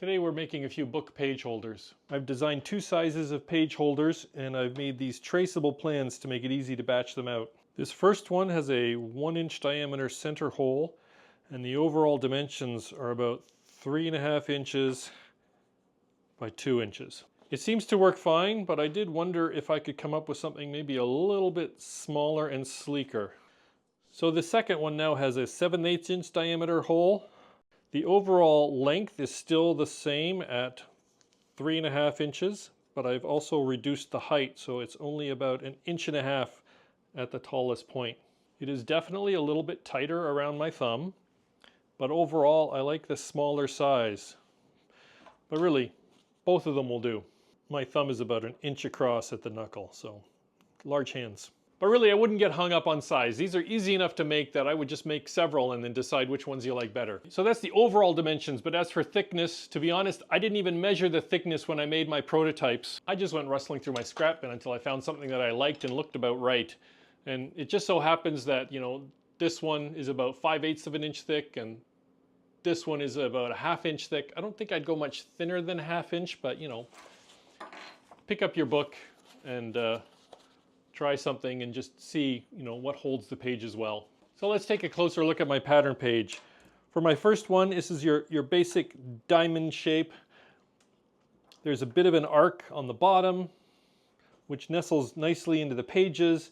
Today we're making a few book page holders. I've designed two sizes of page holders and I've made these traceable plans to make it easy to batch them out. This first one has a 1-inch diameter center hole and the overall dimensions are about 3.5 inches by 2 inches. It seems to work fine, but I did wonder if I could come up with something maybe a little bit smaller and sleeker. So the second one now has a 7/8 inch diameter hole. The overall length is still the same at 3.5 inches, but I've also reduced the height, so it's only about 1.5 inches at the tallest point. It is definitely a little bit tighter around my thumb, but overall I like the smaller size. But really, both of them will do. My thumb is about 1 inch across at the knuckle, so large hands. But really, I wouldn't get hung up on size. These are easy enough to make that I would just make several and then decide which ones you like better. So that's the overall dimensions, but as for thickness, to be honest, I didn't even measure the thickness when I made my prototypes. I just went rustling through my scrap bin until I found something that I liked and looked about right. And it just so happens that, you know, this one is about 5/8 of an inch thick and this one is about 1/2 inch thick. I don't think I'd go much thinner than 1/2 inch, but you know, pick up your book and try something and just see, you know, what holds the pages well. So let's take a closer look at my pattern page. For my first one, this is your basic diamond shape. There's a bit of an arc on the bottom, which nestles nicely into the pages,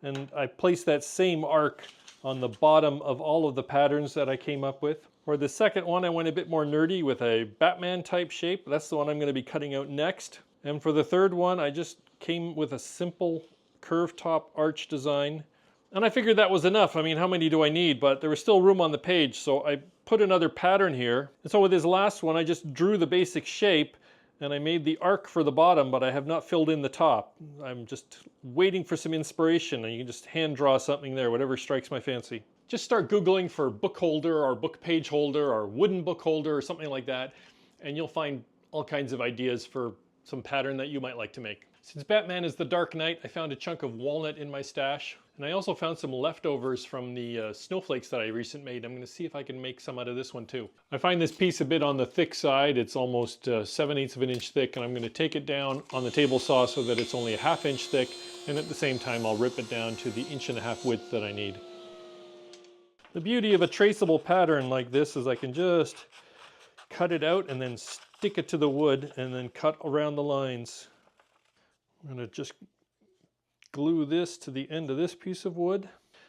and I placed that same arc on the bottom of all of the patterns that I came up with. For the second one, I went a bit more nerdy with a Batman type shape. That's the one I'm going to be cutting out next. And for the third one, I just came with a simple curved top arch design. And I figured that was enough. I mean, how many do I need? But there was still room on the page, so I put another pattern here. And so with this last one, I just drew the basic shape and I made the arc for the bottom, but I have not filled in the top. I'm just waiting for some inspiration, and you can just hand draw something there, whatever strikes my fancy. Just start Googling for book holder or book page holder or wooden book holder or something like that, and you'll find all kinds of ideas for some pattern that you might like to make. Since Batman is the Dark Knight, I found a chunk of walnut in my stash. And I also found some leftovers from the snowflakes that I recently made. I'm going to see if I can make some out of this one too. I find this piece a bit on the thick side. It's almost 7/8 of an inch thick, and I'm going to take it down on the table saw so that it's only 1/2 inch thick. And at the same time, I'll rip it down to the 1.5 inch width that I need. The beauty of a traceable pattern like this is I can just cut it out and then stick it to the wood and then cut around the lines. I'm going to just glue this to the end of this piece of wood.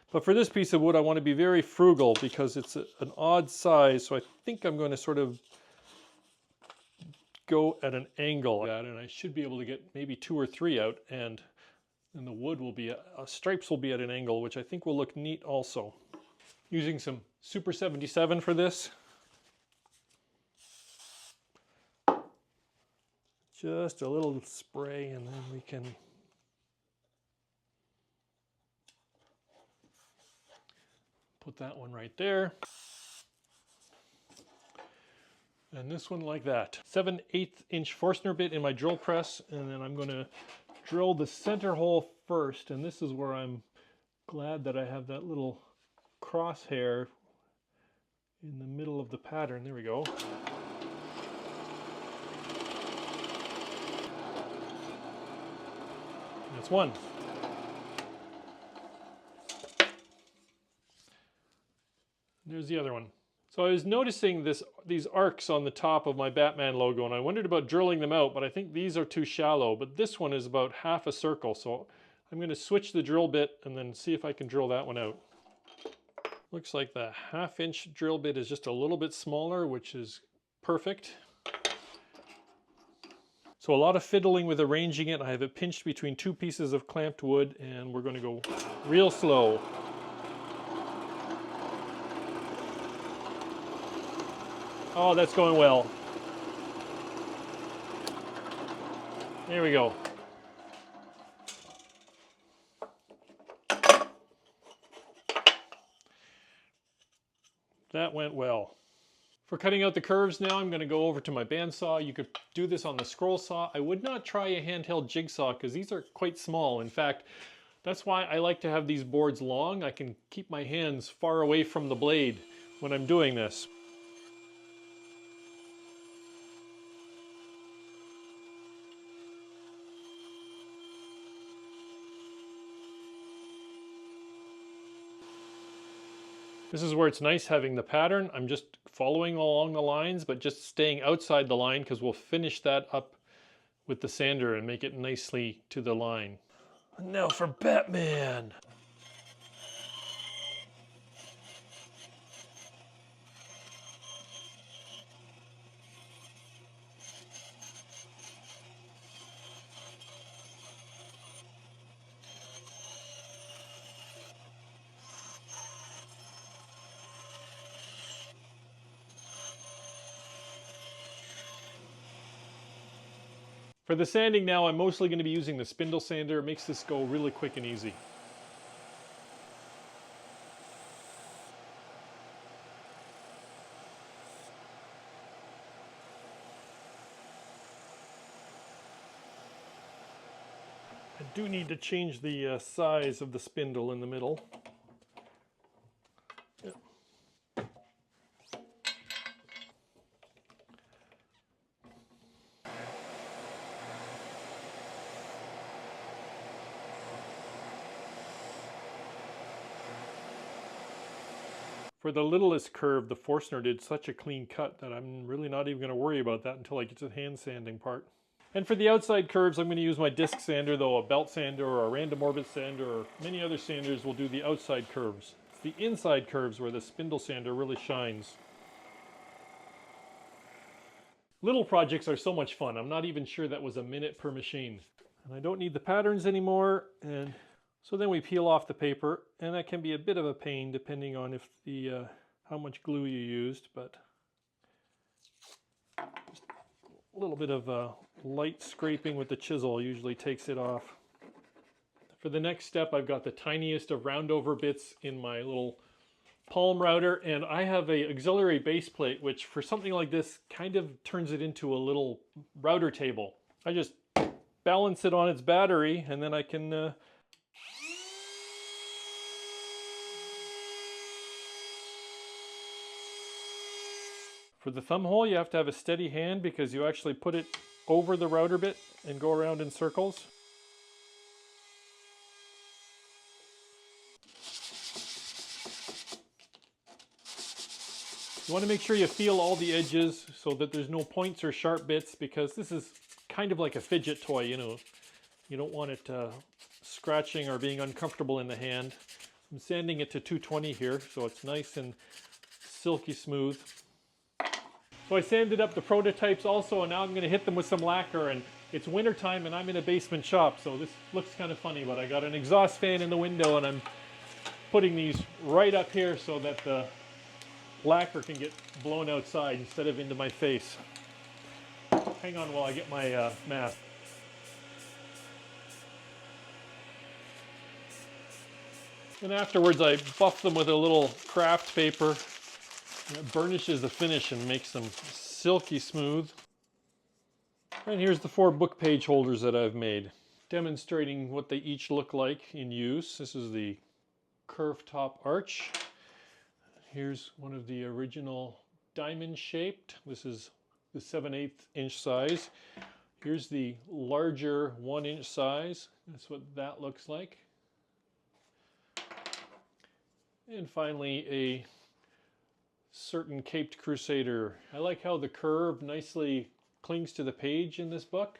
But for this piece of wood, I want to be very frugal because it's an odd size, so I think I'm going to sort of go at an angle like that, and I should be able to get maybe 2 or 3 out, and then the wood will be, stripes will be at an angle, which I think will look neat also. Using some Super 77 for this. Just a little spray, and then we can put that one right there. And this one like that. 7/8 inch Forstner bit in my drill press, and then I'm going to drill the center hole first. And this is where I'm glad that I have that little crosshair in the middle of the pattern. There we go. That's one. There's the other one. So I was noticing these arcs on the top of my Batman logo, and I wondered about drilling them out, but I think these are too shallow. But this one is about half a circle, so I'm going to switch the drill bit and then see if I can drill that one out. Looks like the 1/2 inch drill bit is just a little bit smaller, which is perfect. So a lot of fiddling with arranging it. I have it pinched between 2 pieces of clamped wood, and we're going to go real slow. Oh, that's going well. There we go. That went well. For cutting out the curves now, I'm going to go over to my bandsaw. You could do this on the scroll saw. I would not try a handheld jigsaw because these are quite small. In fact, that's why I like to have these boards long. I can keep my hands far away from the blade when I'm doing this. This is where it's nice having the pattern. I'm just following along the lines, but just staying outside the line because we'll finish that up with the sander and make it nicely to the line. And now for Batman. For the sanding now, I'm mostly going to be using the spindle sander. It makes this go really quick and easy. I do need to change the size of the spindle in the middle. For the littlest curve, the Forstner did such a clean cut that I'm really not even going to worry about that until I get to the hand sanding part. And for the outside curves, I'm going to use my disc sander, though a belt sander or a random orbit sander or many other sanders will do the outside curves. It's the inside curves where the spindle sander really shines. Little projects are so much fun. I'm not even sure that was a minute per machine. And I don't need the patterns anymore, and so then we peel off the paper, and that can be a bit of a pain depending on if the how much glue you used, but just a little bit of light scraping with the chisel usually takes it off. For the next step, I've got the tiniest of round over bits in my little palm router, and I have a auxiliary base plate which for something like this kind of turns it into a little router table. I just balance it on its battery, and then I can for the thumb hole, you have to have a steady hand because you actually put it over the router bit and go around in circles. You want to make sure you feel all the edges so that there's no points or sharp bits, because this is kind of like a fidget toy, you know. You don't want it scratching or being uncomfortable in the hand. I'm sanding it to 220 here, so it's nice and silky smooth. So I sanded up the prototypes also, and now I'm going to hit them with some lacquer. And it's winter time and I'm in a basement shop, so this looks kind of funny, but I got an exhaust fan in the window and I'm putting these right up here so that the lacquer can get blown outside instead of into my face. Hang on while I get my mask. And afterwards I buff them with a little craft paper. It burnishes the finish and makes them silky smooth. And here's the 4 book page holders that I've made, demonstrating what they each look like in use. This is the curved top arch. Here's one of the original diamond shaped. This is the 7/8 inch size. Here's the larger 1 inch size. That's what that looks like. And finally a certain Caped Crusader. I like how the curve nicely clings to the page in this book.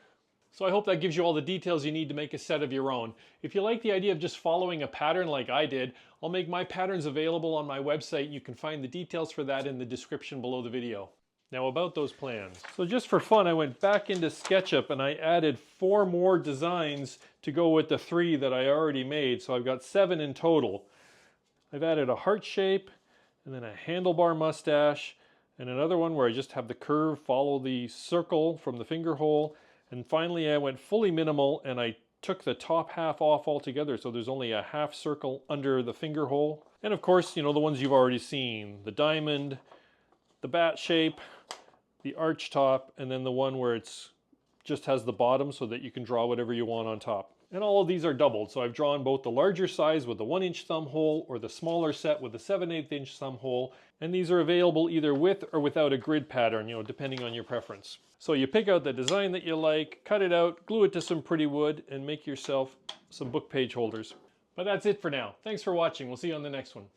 So I hope that gives you all the details you need to make a set of your own. If you like the idea of just following a pattern like I did, I'll make my patterns available on my website. You can find the details for that in the description below the video. Now about those plans. So just for fun, I went back into SketchUp and I added 4 more designs to go with the 3 that I already made. So I've got 7 in total. I've added a heart shape, and then a handlebar mustache, and another one where I just have the curve follow the circle from the finger hole. And finally I went fully minimal and I took the top half off altogether, so there's only a half circle under the finger hole. And of course, you know, the ones you've already seen, the diamond, the bat shape, the arch top, and then the one where it's just has the bottom so that you can draw whatever you want on top. And all of these are doubled, so I've drawn both the larger size with the 1 inch thumb hole or the smaller set with the 7/8 inch thumb hole, and these are available either with or without a grid pattern, you know, depending on your preference. So you pick out the design that you like, cut it out, glue it to some pretty wood, and make yourself some book page holders. But that's it for now. Thanks for watching. We'll see you on the next one.